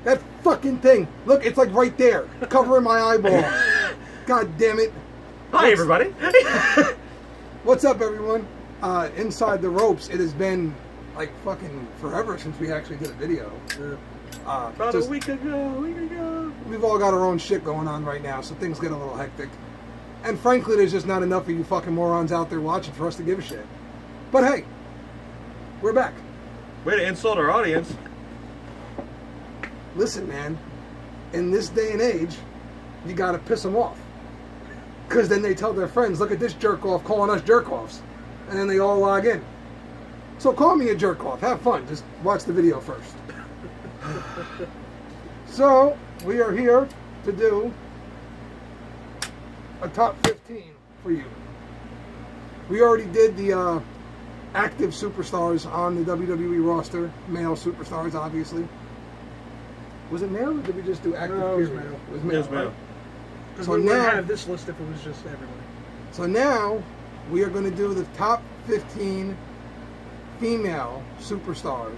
That fucking thing. Look, it's like right there, covering my eyeball. God damn it. Hi, everybody. What's up, everyone? Inside the ropes, it has been like fucking forever since we actually did a video. About a week ago. We've all got our own shit going on right now, so things get a little hectic. And frankly, there's just not enough of you fucking morons out there watching for us to give a shit. But hey, we're back. Way to insult our audience. Listen, man, in this day and age, you gotta piss them off. Because then they tell their friends, look at this jerk-off calling us jerk-offs. And then they all log in. So call me a jerk-off. Have fun. Just watch the video first. So, we are here to do a top 15 for you. We already did the active superstars on the WWE roster. Male superstars, obviously. Was it male or did we just do active? No, it was period? male. It was male, Yes, male. right? Because So we wouldn't now- have this list if it was just everybody. So now, we are going to do the top 15 female superstars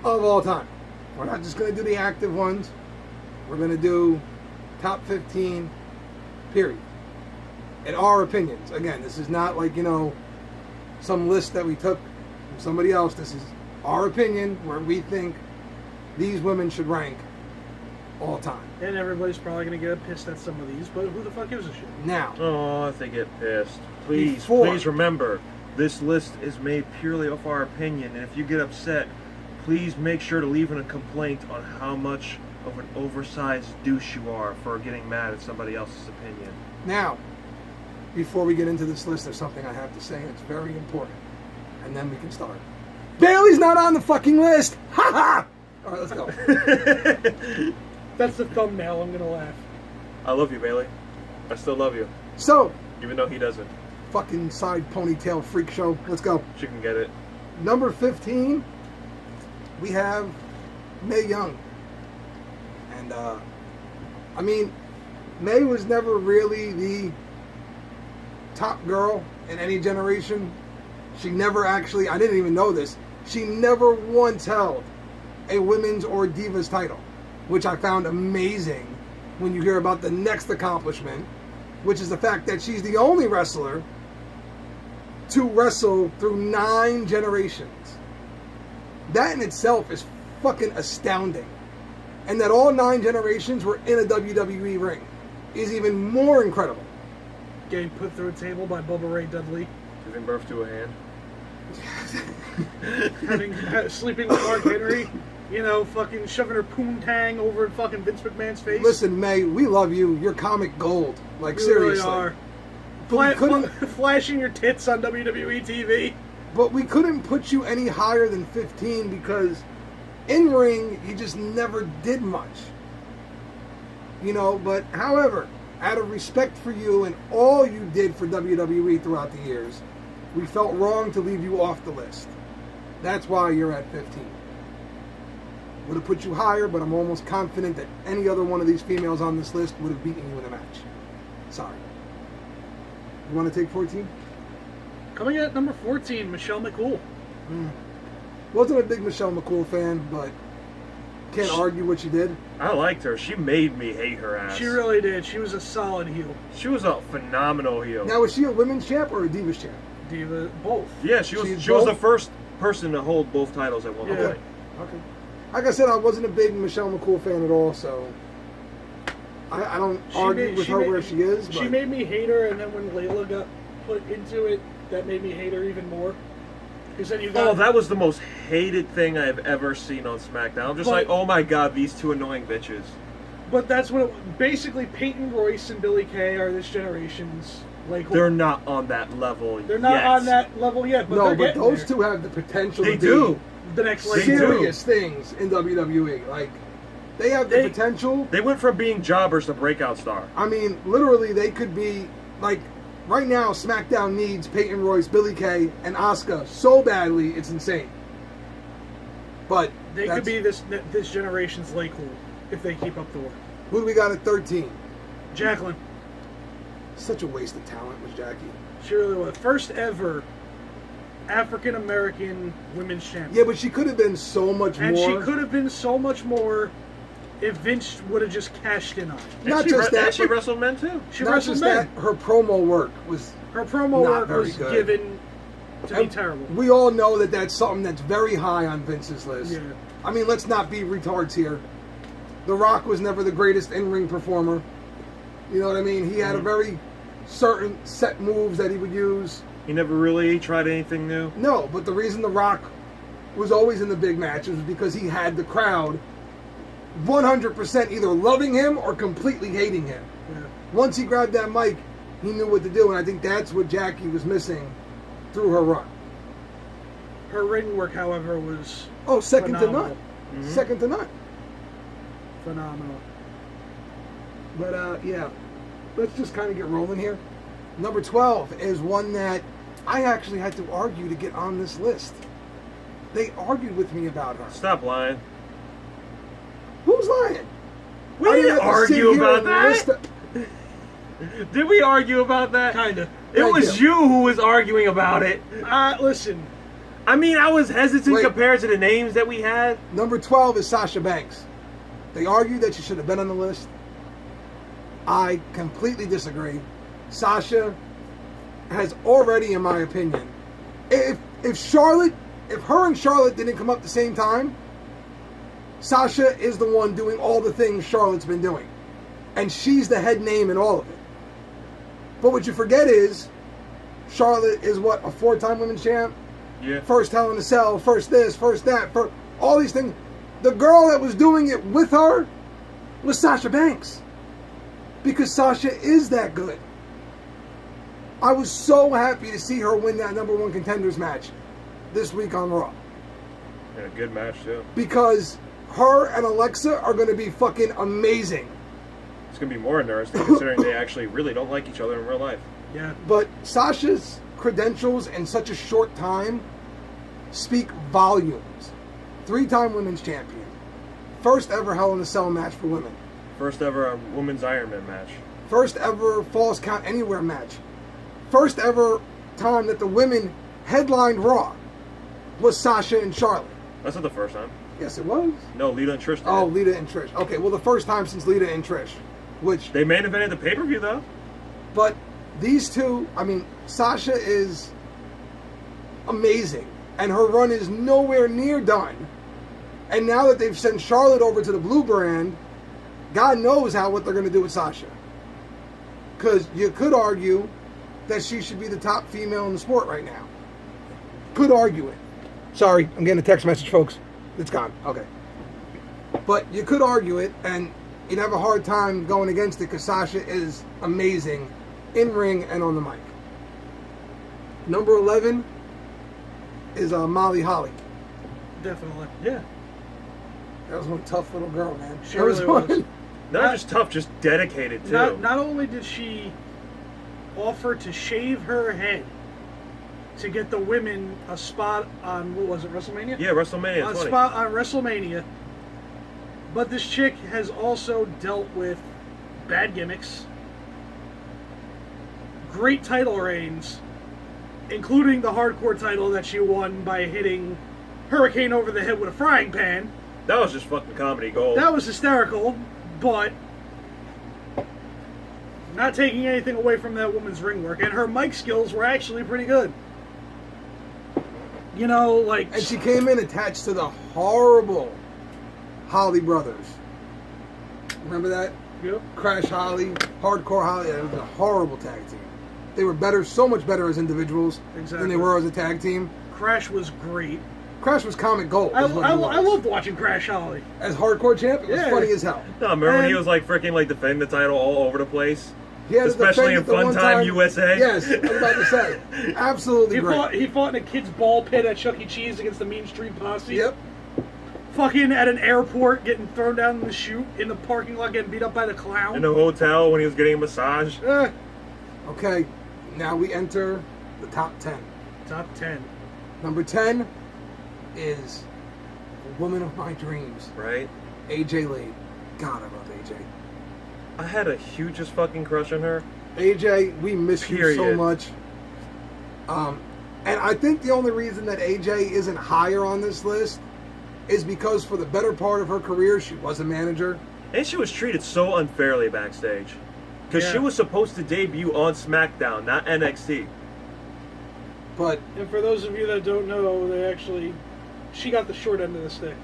of all time. We're not just going to do the active ones. We're going to do top 15, period. In our opinions. Again, this is not like, some list that we took from somebody else. This is our opinion where we think these women should rank all time. And everybody's probably going to get pissed at some of these, but who the fuck gives a shit? Now, Oh, if they get pissed. Please, Before- please remember, this list is made purely off our opinion, and if you get upset, please make sure to leave in a complaint on how much of an oversized douche you are for getting mad at somebody else's opinion. Now, before we get into this list, there's something I have to say, and it's very important. And then we can start. Bailey's not on the fucking list! Ha ha! Alright, let's go. That's the thumbnail. I'm going to laugh. I love you, Bailey. I still love you, So, even though he doesn't. fucking side ponytail freak show. Let's go. She can get it. Number 15, we have Mae Young. And, Mae was never really the top girl in any generation. She never actually, I didn't even know this, she never once held a women's or divas title, which I found amazing when you hear about the next accomplishment, which is the fact that she's the only wrestler to wrestle through 9 generations. That in itself is fucking astounding. And that all 9 generations were in a WWE ring is even more incredible. Getting put through a table by Bubba Ray Dudley. Giving birth to a hand. Sleeping with Mark Henry. Fucking shoving her poontang over fucking Vince McMahon's face. Listen, May, we love you. You're comic gold. Like, You seriously. really are. But we couldn't, Flashing your tits on WWE TV. but we couldn't put you any higher than 15 because in ring, you just never did much. But however, out of respect for you and all you did for WWE throughout the years, we felt wrong to leave you off the list. That's why you're at 15. Would have put you higher, but I'm almost confident that any other one of these females on this list would have beaten you in a match. Sorry. You want to take 14? Coming at number 14, Michelle McCool. Wasn't a big Michelle McCool fan, but can't argue what she did. I liked her. She made me hate her ass. She really did. She was a solid heel. She was a phenomenal heel. Now, was she a women's champ or a divas champ? Diva, both. Yeah, she was. She's She was the both? first person to hold both titles at one Yeah. point. Okay. Like I said, I wasn't a big Michelle McCool fan at all, so I don't argue with her where she is. She But made me hate her, and then when Layla got put into it, that made me hate her even more. Because then you got... Oh, that was the most hated thing I've ever seen on SmackDown. I'm just But- like, oh my god, these two annoying bitches. But that's what... Basically, Peyton Royce and Billie Kay are this generation's... They're not on that level They're not yet. on that level yet, but no, they're but getting those there. two have the potential They to be do. The next They leg. do. serious things in WWE. Like, they have the They- potential. They went from being jobbers to breakout star. I mean, literally, they could be like right now. SmackDown needs Peyton Royce, Billie Kay, and Asuka so badly, it's insane. But They could be this generation's Lakewood if they keep up the work. Who do we got at 13? Jacqueline. Such a waste of talent was Jackie. She really was. First ever African American women's champion. Yeah, but she could have been so much and more. she could have been so much more if Vince would have just cashed in on it. Not just that, and she but- wrestled men too. She Not wrestled just men. that, her promo work was Her promo not work very was good. given to be And terrible. We all know that that's something that's very high on Vince's list. Yeah. I mean, let's not be retards here. The Rock was never the greatest in-ring performer. You know what I mean? He had a very certain set moves that he would use. He never really tried anything new. No, but the reason The Rock was always in the big matches was because he had the crowd 100% either loving him or completely hating him. Yeah. Once he grabbed that mic, he knew what to do, and I think that's what Jackie was missing through her run. Her ring work, however, was Second phenomenal. to none. Second to none. Phenomenal. But, yeah, let's just kind of get rolling here. Number 12 is one that I actually had to argue to get on this list. They argued with me about her. Stop lying. Who's lying? We I didn't have to sit argue here about and that. list Did we argue about that? Kinda. It Thank was you. you who was arguing about it. Listen. I mean, I was hesitant Wait. compared to the names that we had. Number 12 is Sasha Banks. They argued that she should have been on the list. I completely disagree. Sasha has already, in my opinion, if her and Charlotte didn't come up at the same time, Sasha is the one doing all the things Charlotte's been doing. And she's the head name in all of it. But what you forget is, Charlotte is what, a 4-time women's champ? Yeah. First Hell in a Cell, first this, first that, for all these things. The girl that was doing it with her was Sasha Banks. Because Sasha is that good. I was so happy to see her win that number 1 contenders match this week on Raw. And a good match, too. Because her and Alexa are going to be fucking amazing. It's going to be more interesting considering they actually really don't like each other in real life. Yeah. But Sasha's credentials in such a short time speak volumes. 3-time women's champion. First ever Hell in a Cell match for women. First ever women's Iron Man match. First ever Falls Count Anywhere match. First ever time that the women headlined Raw was Sasha and Charlotte. That's not the first time. Yes, it was. No, Lita and Trish did. Oh, Lita and Trish. Okay, well, the first time since Lita and Trish. Which, They main evented the pay-per-view, though. but these two, I mean, Sasha is amazing. And her run is nowhere near done. And now that they've sent Charlotte over to the Blue brand, God knows what they're going to do with Sasha. Because you could argue that she should be the top female in the sport right now. Could argue it. Sorry, I'm getting a text message, folks. It's gone. Okay. But you could argue it, and you'd have a hard time going against it because Sasha is amazing in ring and on the mic. Number 11 is Molly Holly. Definitely. Yeah. That was one tough little girl, man. She That really one- was. Not just tough, just dedicated, too. Not only did she offer to shave her head to get the women a spot on, what was it, WrestleMania? Yeah, WrestleMania A 20. spot on WrestleMania. But this chick has also dealt with bad gimmicks, great title reigns, including the hardcore title that she won by hitting Hurricane over the head with a frying pan. That was just fucking comedy gold. That was hysterical, but not taking anything away from that woman's ring work. And her mic skills were actually pretty good. You know, like... And she came in attached to the horrible Holly Brothers. Remember that? Yep. Crash Holly, Hardcore Holly. It was a horrible tag team. They were better, so much better as individuals than Exactly. they were as a tag team. Crash was great. Crash was comic gold. I is what he was. loved watching Crash Holly. As hardcore champ, it was Yeah. funny as hell. No, remember when he And- was like freaking like defending the title all over the place? He had to Especially defend in it the Fun one Time USA? Yes, I was about to say. Absolutely He great. fought in a kid's ball pit at Chuck E. Cheese against the Mean Street Posse. Yep. Fucking at an airport, getting thrown down in the chute, in the parking lot, getting beat up by the clown. In the hotel when he was getting a massage. Okay, now we enter the top 10. Top 10. Number 10 is the woman of my dreams, Right? AJ Lee. God, I love AJ. I had a hugest fucking crush on her. AJ, we miss you so Period. much. And I think the only reason that AJ isn't higher on this list is because for the better part of her career, she was a manager. And she was treated so unfairly backstage. Because she was supposed to debut on SmackDown, not NXT. But And for those of you that don't know, she got the short end of the stick.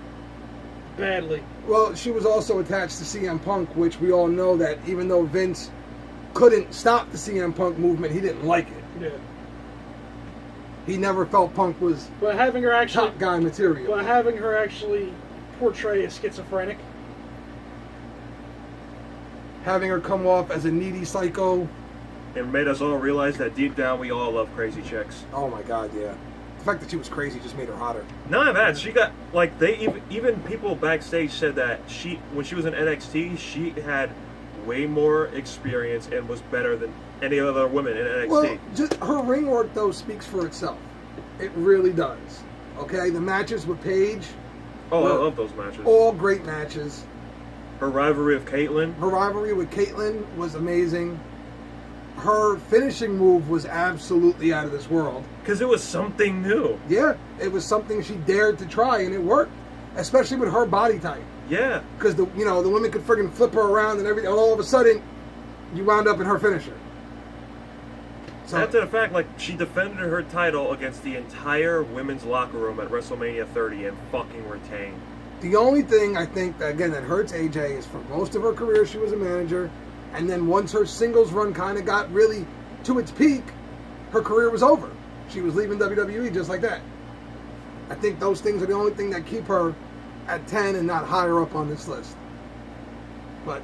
Badly. well, she was also attached to CM Punk, which we all know that even though Vince couldn't stop the CM Punk movement, he didn't like it. Yeah. He never felt Punk was But having her actually top guy material. portray a schizophrenic. Having her come off as a needy psycho. It made us all realize that deep down we all love crazy chicks. Oh my God, yeah. The fact that she was crazy just made her hotter. None of that. She got like even people backstage said that when she was in NXT, she had way more experience and was better than any other women in NXT. Well, just her ring work though speaks for itself. It really does. Okay, the matches with Paige. I love those matches. All great matches. Her rivalry with Caitlyn. Her rivalry with Caitlyn was amazing. Her finishing move was absolutely out of this world. Because it was something new. Yeah, it was something she dared to try, and it worked. Especially with her body type. Yeah. Because the women could friggin' flip her around and everything. All of a sudden, you wound up in her finisher. So, After the fact, like, she defended her title against the entire women's locker room at WrestleMania 30 and fucking retained. the only thing I think that hurts AJ is for most of her career she was a manager, and then once her singles run kind of got really to its peak, her career was over. She was leaving WWE just like that. I think those things are the only thing that keep her at 10 and not higher up on this list. But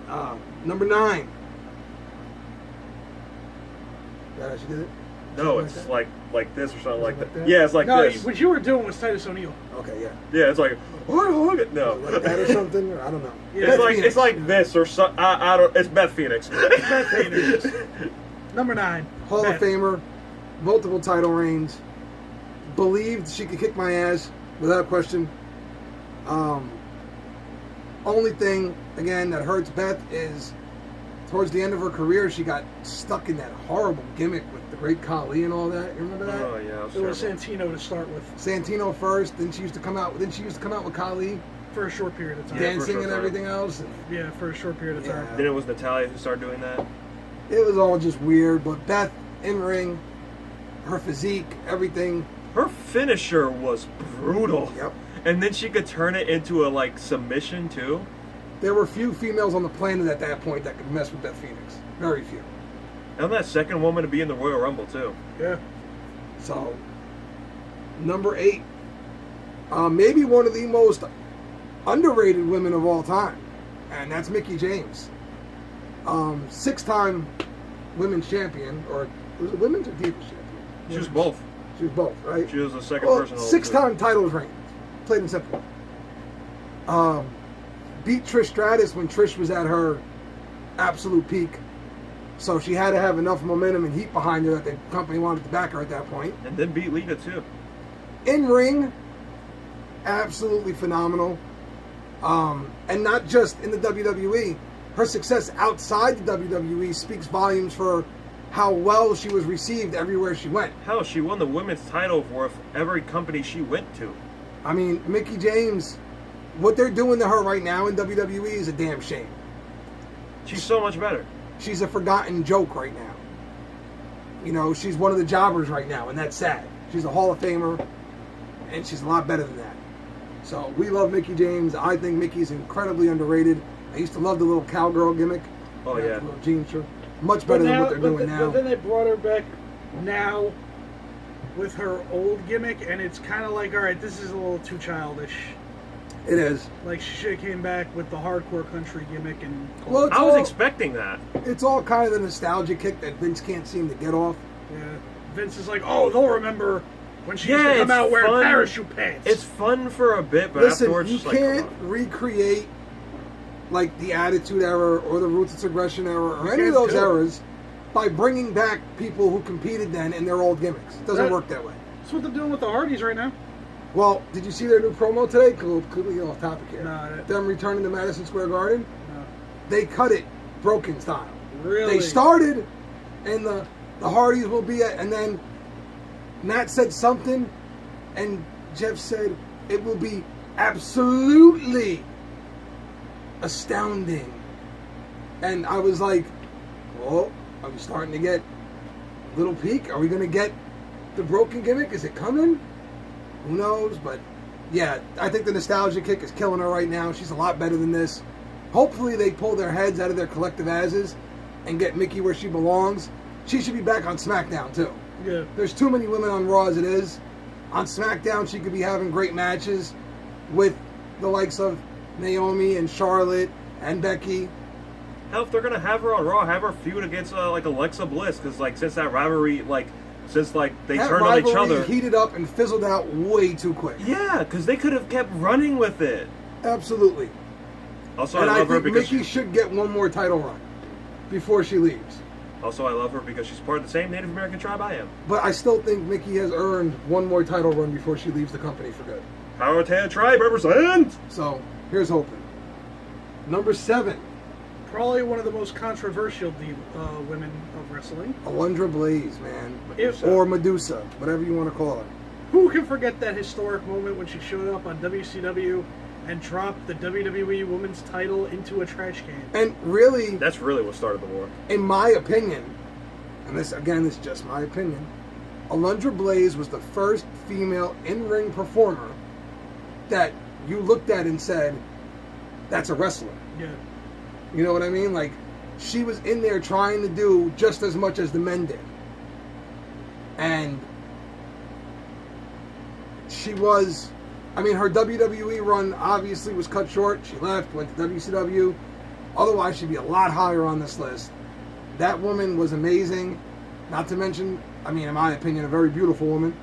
number 9. That how she did it? No, Something it's like like this or something like like that. that? Yeah, it's like No, this. what you were doing was Titus O'Neil. Okay, yeah. Yeah, it's like no. Like that or something? I don't know. Yeah, It's like this or so. I don't. It's Beth Phoenix. Beth Phoenix. Number 9. Hall Beth. of Famer, multiple title reigns, believed she could kick my ass without question. Only thing, again, that hurts Beth is towards the end of her career, she got stuck in that horrible gimmick with the Great Khali and all that. You remember that? Oh yeah, It was terrible. Santino to start with Santino first, then she used to come out. Then she used to come out with Khali, for a short period of time. Yeah, for a dancing short and time. everything else. Yeah, for a short period of time. Yeah. Then it was Natalia who started doing that. It was all just weird. But Beth in ring, her physique, everything. Her finisher was brutal. Yep. And then she could turn it into a like submission too. There were few females on the planet at that point that could mess with Beth Phoenix. Very few. And I'm that second woman to be in the Royal Rumble too. Yeah. So, number 8, maybe one of the most underrated women of all time, and that's Mickie James. 6-time women's champion, or was it women's or divas champion? She was both. She was both, right? She was the second Well, person. to hold it. 6-time titles reign, plain and simple. Beat Trish Stratus when Trish was at her absolute peak. So she had to have enough momentum and heat behind her that the company wanted to back her at that point. And then beat Lita too. In ring, absolutely phenomenal. And not just in the WWE. Her success outside the WWE speaks volumes for how well she was received everywhere she went. Hell, she won the women's title for every company she went to. I mean, Mickie James, what they're doing to her right now in WWE is a damn shame. She's so much better. She's a forgotten joke right now. You know, she's one of the jobbers right now, and that's sad. She's a Hall of Famer, and she's a lot better than that. So we love Mickie James. I think Mickey's incredibly underrated. I used to love the little cowgirl gimmick. Oh The yeah. little jean shirt. Much better than what they're doing now. But then they brought her back now with her old gimmick, and it's kind of like, all right, this is a little too childish. It is. Like, she should have came back with the hardcore country gimmick and... Well, it's I was all, expecting that. it's all kind of the nostalgia kick that Vince can't seem to get off. Yeah. Vince is like, oh, they'll remember when she used Yeah, to come it's out wearing fun. parachute pants. It's fun for a bit, but Listen, afterwards, you it's like, come can't on. recreate like the Attitude Era or the Ruthless Aggression Era or any of can't those do it. eras by bringing back people who competed then in their old gimmicks. It doesn't work that way. That's what they're doing with the Hardys right now. Well, did you see their new promo today? Completely off topic here. No, Them returning to Madison Square Garden. no. They cut it broken style. Really? They started, and the Hardys will be at, and then Matt said something, and Jeff said it will be absolutely astounding. And I was like, well, are we starting to get a little peak? Are we going to get the broken gimmick? Is it coming? Who knows? But yeah, I think the nostalgia kick is killing her right now. She's a lot better than this. Hopefully they pull their heads out of their collective asses and get Mickey where she belongs. She should be back on SmackDown too. Yeah. There's too many women on Raw as it is. On SmackDown, she could be having great matches with the likes of Naomi and Charlotte and Becky. Hell, if they're gonna have her on Raw, have her feud against like Alexa Bliss, because like since that rivalry, since they That turned on each rivalry other, heated up and fizzled out way too quick. yeah, because they could have kept running with it. Absolutely. Also, And I I love her think because Mickey should get one more title run before she leaves. also I love her because she's part of the same Native American tribe I am. But I still think Mickey has earned one more title run before she leaves the company for good. Powhatan tribe represent. So here's hoping. Number 7, Probably one of the most controversial women of wrestling. Alundra Blaze, man. If- Or Medusa, whatever you want to call her. Who can forget that historic moment when she showed up on WCW and dropped the WWE Women's title into a trash can? And really, That's really what started the war. in my opinion, and this is just my opinion, Alundra Blaze was the first female in-ring performer that you looked at and said, that's a wrestler. Yeah. You know what I mean? Like, she was in there trying to do just as much as the men did. And she was, I mean, her WWE run obviously was cut short. She left, went to WCW. Otherwise, she'd be a lot higher on this list. That woman was amazing. Not to mention, I mean, in my opinion, a very beautiful woman.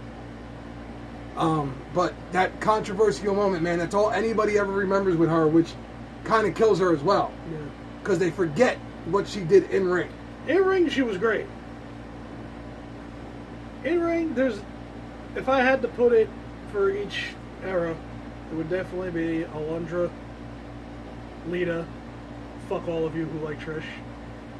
But that controversial moment, man, that's all anybody ever remembers with her, which kind of kills her as well. Yeah. Because they forget what she did in ring. In ring, she was great. In ring, if I had to put it for each era, it would definitely be Alundra, Lita. Fuck all of you who like Trish.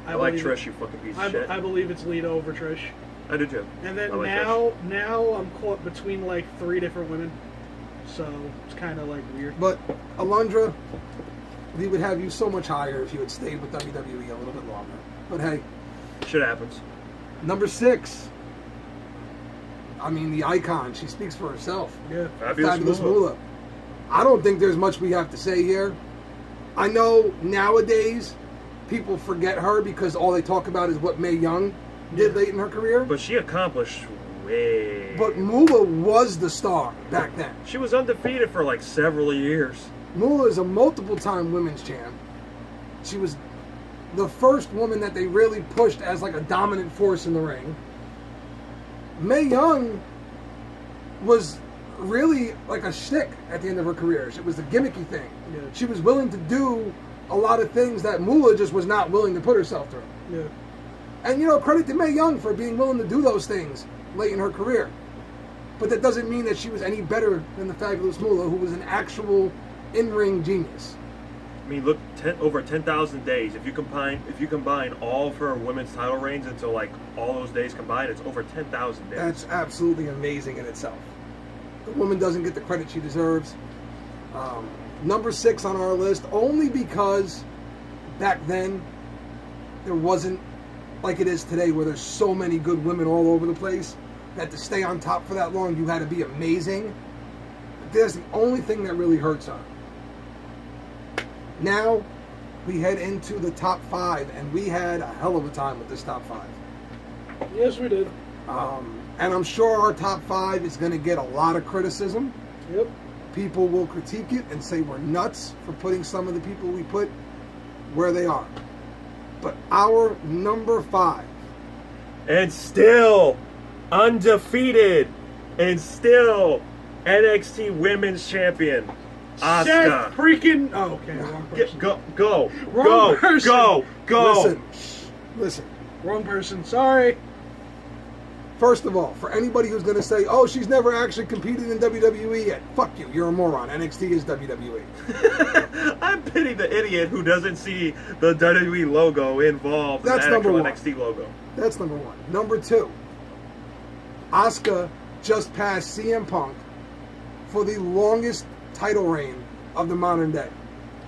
I like Trish, you fucking piece of shit. I believe it's Lita over Trish. I do too. And then I like now I'm caught between like 3 different women, so it's kind of like weird. But Alundra, we would have you so much higher if you had stayed with WWE a little bit longer. But hey, Shit happens. number 6. I mean, the icon. She speaks for herself. Yeah. Fabulous Moolah. Moolah. I don't think there's much we have to say here. I know nowadays people forget her because all they talk about is what Mae Young did late in her career. But she accomplished way. But Moolah was the star back then. She was undefeated for like several years. Moolah is a multiple-time women's champ. She was the first woman that they really pushed as like a dominant force in the ring. Mae Young was really like a shtick at the end of her career. It was the gimmicky thing. Yeah. She was willing to do a lot of things that Moolah just was not willing to put herself through. Yeah. And, you know, credit to Mae Young for being willing to do those things late in her career. But that doesn't mean that she was any better than the Fabulous Moolah, who was an actual in-ring genius. I mean, look, over 10,000 days. If you combine all of her women's title reigns into like all those days combined, it's over 10,000 days. That's absolutely amazing in itself. The woman doesn't get the credit she deserves. Number 6 on our list, only because back then there wasn't like it is today, where there's so many good women all over the place that to stay on top for that long, you had to be amazing. That's the only thing that really hurts her. Now we head into the top 5, and we had a hell of a time with this top 5. Yes, we did. And I'm sure our top 5 is going to get a lot of criticism. Yep. People will critique it and say we're nuts for putting some of the people we put where they are. But our number 5. And still undefeated. And still NXT Women's Champion. Asuka. Seth freaking... Oh, okay. Wrong person. Go. Wrong person. Go. Listen. Wrong person. Sorry. First of all, for anybody who's going to say, oh, she's never actually competed in WWE yet, fuck you, you're a moron. NXT is WWE. I pity the idiot who doesn't see the WWE logo involved That's in the number actual 1. NXT logo. That's number 1. Number 2, Asuka just passed CM Punk for the longest title reign of the modern day.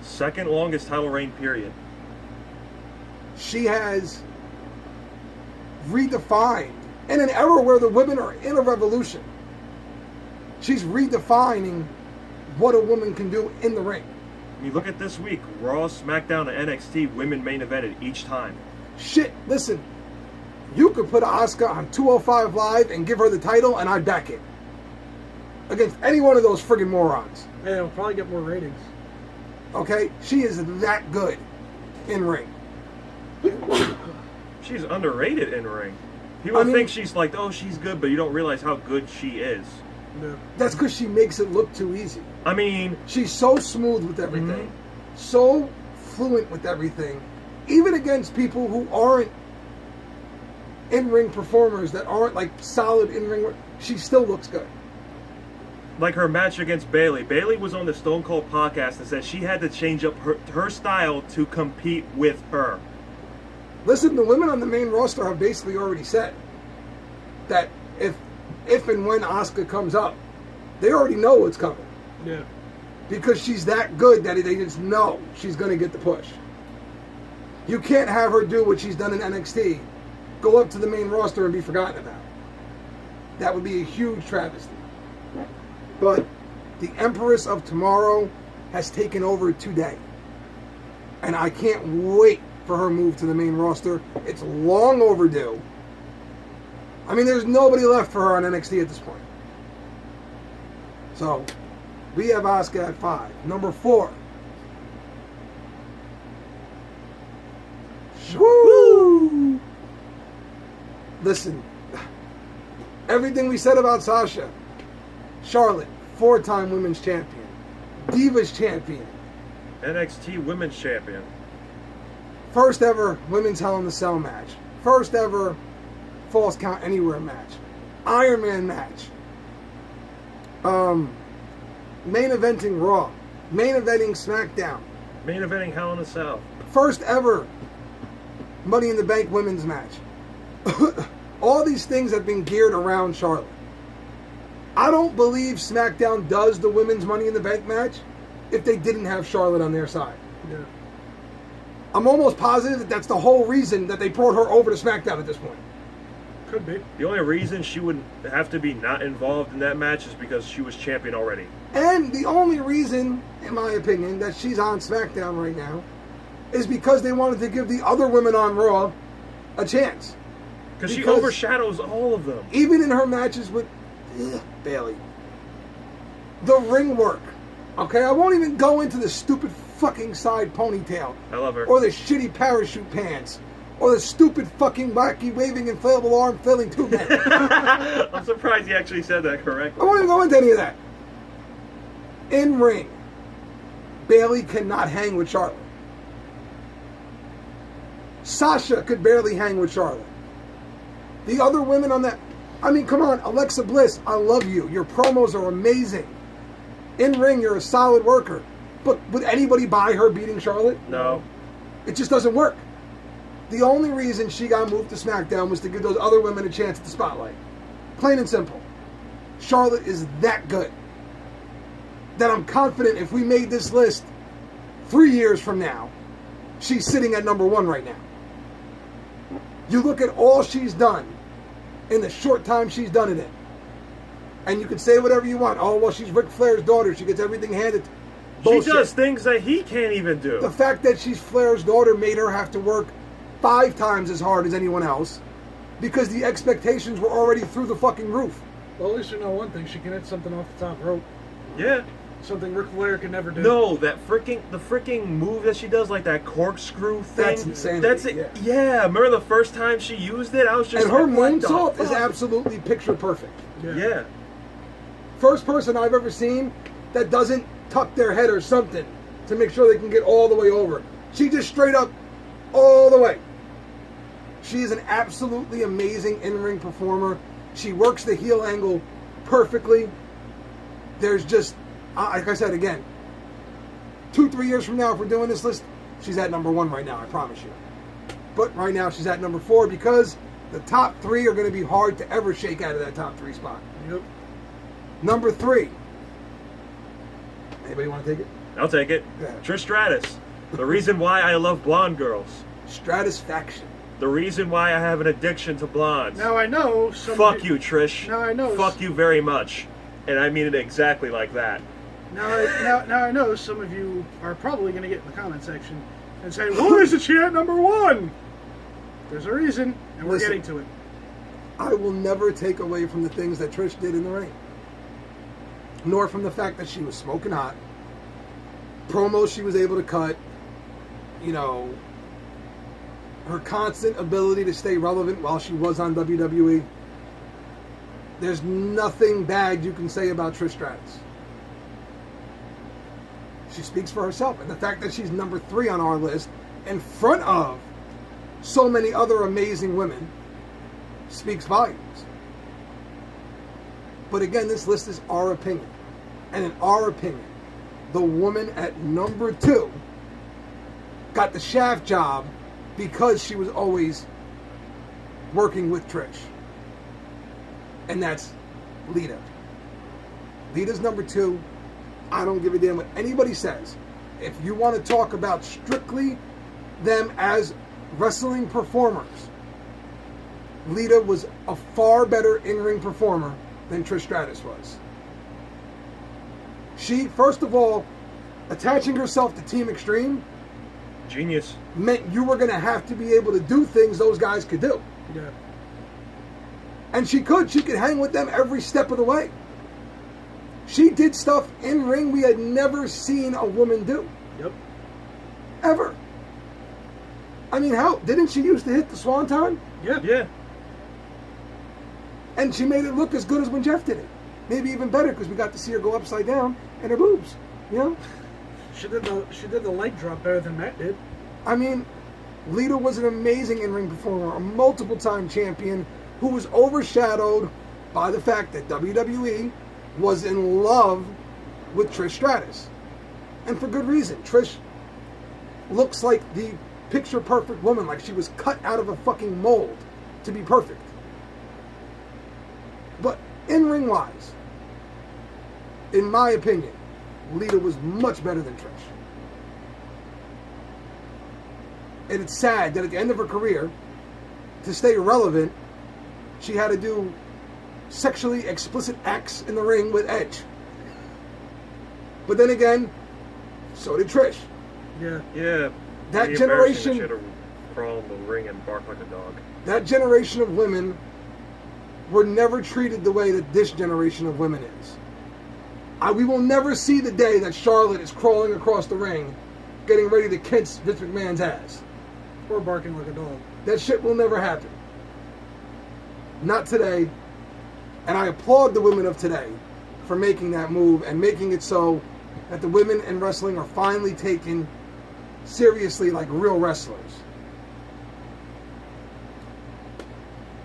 Second longest title reign, period. She has redefined, in an era where the women are in a revolution, she's redefining what a woman can do in the ring. You look at this week, Raw, SmackDown, and NXT women main evented each time. Shit, listen, you could put Asuka on 205 Live and give her the title, and I'd back it. Against any one of those friggin' morons. Yeah, it'll probably get more ratings. Okay? She is that good in ring. She's underrated in ring. People think she's like, oh, she's good, but you don't realize how good she is. No. That's because she makes it look too easy. I mean, she's so smooth with everything, so fluent with everything, even against people who aren't in-ring performers, that aren't like solid in-ring, she still looks good. Like her match against Bayley. Bayley was on the Stone Cold podcast and said she had to change up her style to compete with her. Listen, the women on the main roster have basically already said that if and when Asuka comes up, they already know what's coming. Yeah. Because she's that good that they just know she's going to get the push. You can't have her do what she's done in NXT, go up to the main roster and be forgotten about. That would be a huge travesty. But the Empress of Tomorrow has taken over today. And I can't wait for her move to the main roster. It's long overdue. I mean, there's nobody left for her on NXT at this point. So, we have Asuka at 5. Number 4. Woo! Listen, everything we said about Sashsa, Charlotte, 4-time women's champion, Divas champion, NXT women's champion, first ever women's Hell in a Cell match, first ever Falls Count Anywhere match, Iron Man match, main eventing Raw, main eventing SmackDown, main eventing Hell in a Cell, first ever Money in the Bank women's match. All these things have been geared around Charlotte. I don't believe SmackDown does the women's Money in the Bank match if they didn't have Charlotte on their side. Yeah. I'm almost positive that that's the whole reason that they brought her over to SmackDown at this point. Could be. The only reason she would have to be not involved in that match is because she was champion already. And the only reason, in my opinion, that she's on SmackDown right now is because they wanted to give the other women on Raw a chance. Because she overshadows all of them. Even in her matches with Bayley. The ring work. Okay, I won't even go into the stupid fucking side ponytail. I love her. Or the shitty parachute pants. Or the stupid fucking wacky waving inflatable arm filling tube man. I'm surprised you actually said that correctly. I won't even go into any of that. In ring, Bayley cannot hang with Charlotte. Sasha could barely hang with Charlotte. The other women on that, I mean, come on, Alexa Bliss, I love you. Your promos are amazing. In ring, you're a solid worker. But would anybody buy her beating Charlotte? No. It just doesn't work. The only reason she got moved to SmackDown was to give those other women a chance at the spotlight. Plain and simple. Charlotte is that good that I'm confident if we made this list 3 years from now, she's sitting at number 1 right now. You look at all she's done in the short time she's done it in. And you can say whatever you want. Oh, well, she's Ric Flair's daughter. She gets everything handed. Bullshit. She does things that he can't even do. The fact that she's Flair's daughter made her have to work 5 times as hard as anyone else because the expectations were already through the fucking roof. Well, at least you know one thing. She can hit something off the top rope. Yeah. Something Ric Flair can never do. No, the freaking move that she does, like that corkscrew thing. That's insanity. That's it. Yeah. Remember the first time she used it? I was just and her like, moonsault is absolutely picture perfect. Yeah. First person I've ever seen that doesn't tuck their head or something to make sure they can get all the way over. She just straight up all the way. She is an absolutely amazing in-ring performer. She works the heel angle perfectly. There's just, like I said again, 2-3 years from now, if we're doing this list, she's at number 1 right now, I promise you. But right now, she's at number 4 because The top 3 are going to be hard to ever shake out of that top 3 spot. Yep. Number 3. Anybody want to take it? I'll take it. Go ahead. Trish Stratus. The reason why I love blonde girls. Stratisfaction. The reason why I have an addiction to blondes. Now I know some. Fuck you, Trish. Now I know. Fuck you very much. And I mean it exactly like that. Now I know some of you are probably going to get in the comment section and say, "Why isn't she at number 1?" There's a reason, and we're Listen, getting to it. I will never take away from the things that Trish did in the ring. Nor from the fact that she was smoking hot. Promos she was able to cut. You know, her constant ability to stay relevant while she was on WWE. There's nothing bad you can say about Trish Stratus. She speaks for herself. And the fact that she's number 3 on our list in front of so many other amazing women speaks volumes. But again, this list is our opinion. And in our opinion, the woman at number 2 got the shaft job because she was always working with Trish. And that's Lita. Lita's number 2. I don't give a damn what anybody says. If you want to talk about strictly them as wrestling performers, Lita was a far better in-ring performer than Trish Stratus was. She, first of all, attaching herself to Team Extreme Genius. meant you were going to have to be able to do things those guys could do. Yeah. And she could. She could hang with them every step of the way. She did stuff in ring we had never seen a woman do. Yep. Ever. I mean, how? Didn't she used to hit the Swanton? Yeah. Yeah. And she made it look as good as when Jeff did it. Maybe even better because we got to see her go upside down and her boobs. You know? She did the leg drop better than Matt did. I mean, Lita was an amazing in-ring performer, a multiple-time champion who was overshadowed by the fact that WWE was in love with Trish Stratus. And for good reason. Trish looks like the picture-perfect woman, like she was cut out of a fucking mold to be perfect. But in-ring wise, in my opinion, Lita was much better than Trish. And it's sad that at the end of her career, to stay relevant, she had to do sexually explicit acts in the ring with Edge. But then again, so did Trish. Yeah. Yeah. That Pretty generation- embarrassing that she had to crawl in the ring and bark like a dog. That generation of women were never treated the way that this generation of women is. We will never see the day that Charlotte is crawling across the ring, getting ready to kiss Vince McMahon's ass. Or barking like a dog. That shit will never happen. Not today. And I applaud the women of today for making that move and making it so that the women in wrestling are finally taken seriously like real wrestlers.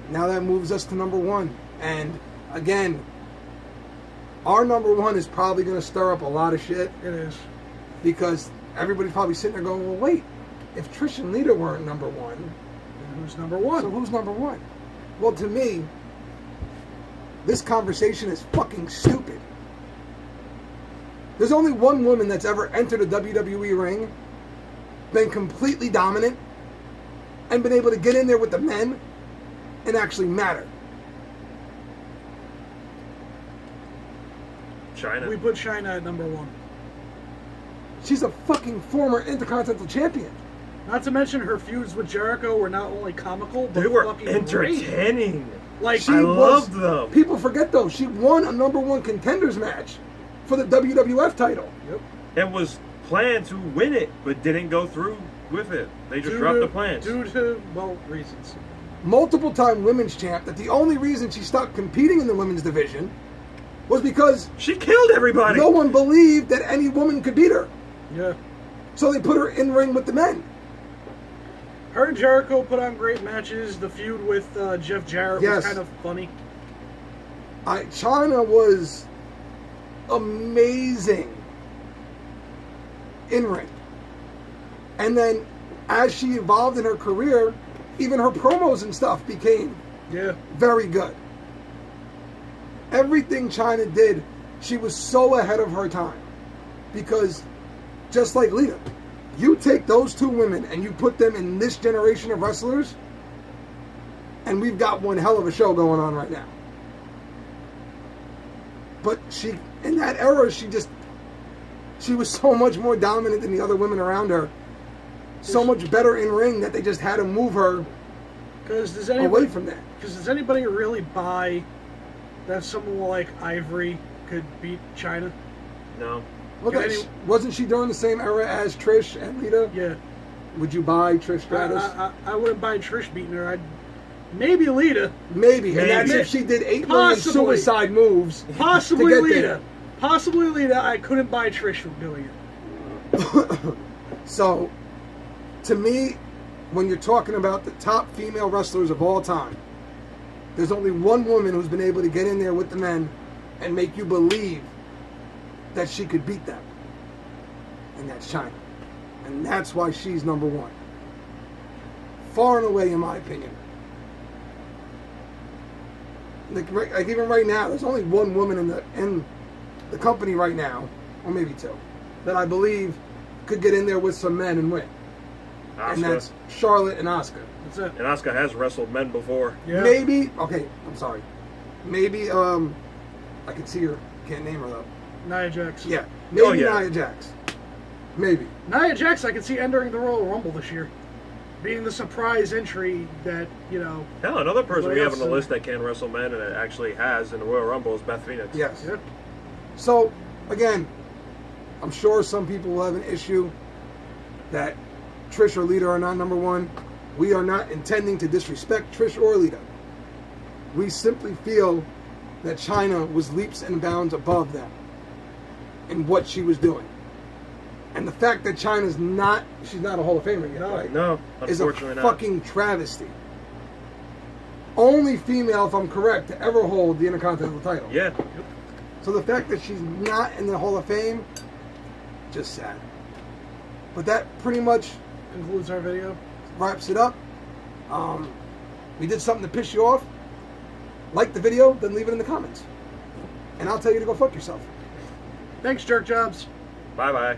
Now that moves us to number 1. And again, our number 1 is probably going to stir up a lot of shit. It is. Because everybody's probably sitting there going, well, wait, if Trish and Lita weren't number 1, And who's number 1? so who's number 1? Well, to me, this conversation is fucking stupid. There's only one woman that's ever entered a WWE ring, been completely dominant, and been able to get in there with the men and actually matter. Chyna. We put Chyna at number 1. She's a fucking former Intercontinental Champion. Not to mention her feuds with Jericho were not only comical, but They were fucking entertaining. great. Like, She I was- loved them. People forget, though, she won a number 1 contenders match for the WWF title. Yep. It was planned to win it, but didn't go through with it. They just dropped the plans. Due to, well, reasons. Multiple time women's champ, that the only reason she stopped competing in the women's division was because She killed everybody. no one believed that any woman could beat her. Yeah. So they put her in ring with the men. Her and Jericho put on great matches. The feud with Jeff Jarrett Yes. was kind of funny. Chyna was amazing in ring. And then as she evolved in her career, even her promos and stuff became very good. Everything Chyna did, she was so ahead of her time. Because, just like Lita, you take those two women and you put them in this generation of wrestlers, and we've got one hell of a show going on right now. But in that era, she was so much more dominant than the other women around her. So much better in ring that they just had to move her away from that. Because does anybody really buy that someone like Ivory could beat Chyna? No. Look, wasn't she during the same era as Trish and Lita? Yeah. Would you buy Trish Stratus? I wouldn't buy Trish beating her. Maybe Lita. Maybe. And that's if she did 8 million suicide moves. Possibly to get Lita. there. Possibly Lita. I couldn't buy Trish from doing it. So, to me, when you're talking about the top female wrestlers of all time, there's only one woman who's been able to get in there with the men and make you believe that she could beat them. And that's Chyna. And that's why she's number one. Far and away, in my opinion. Like even right now, there's only one woman in the company right now, or maybe two, that I believe could get in there with some men and win. Asuka. And that's Charlotte and Asuka. That's it. And Asuka has wrestled men before. Yeah. Maybe, okay, I'm sorry. Maybe, I can see her. Can't name her though. Nia Jax. Yeah. Maybe Nia Jax. Maybe. Nia Jax, I can see entering the Royal Rumble this year. Being the surprise entry that, Hell, another person we have on the list that can wrestle men and it actually has in the Royal Rumble is Beth Phoenix. Yes. Yeah. So, again, I'm sure some people will have an issue that Trish or Lita are not number one. We are not intending to disrespect Trish or Lita. We simply feel that Chyna was leaps and bounds above them in what she was doing. And the fact that Chyna's she's not a Hall of Famer yet, right? No, is a unfortunately not. fucking travesty. Only female, if I'm correct, to ever hold the Intercontinental title. Yeah. So the fact that she's not in the Hall of Fame, just sad. But that pretty much concludes our video. Wraps it up. We did something to piss you off. Like the video, then leave it in the comments. And I'll tell you to go fuck yourself. Thanks, jerk jobs. Bye-bye.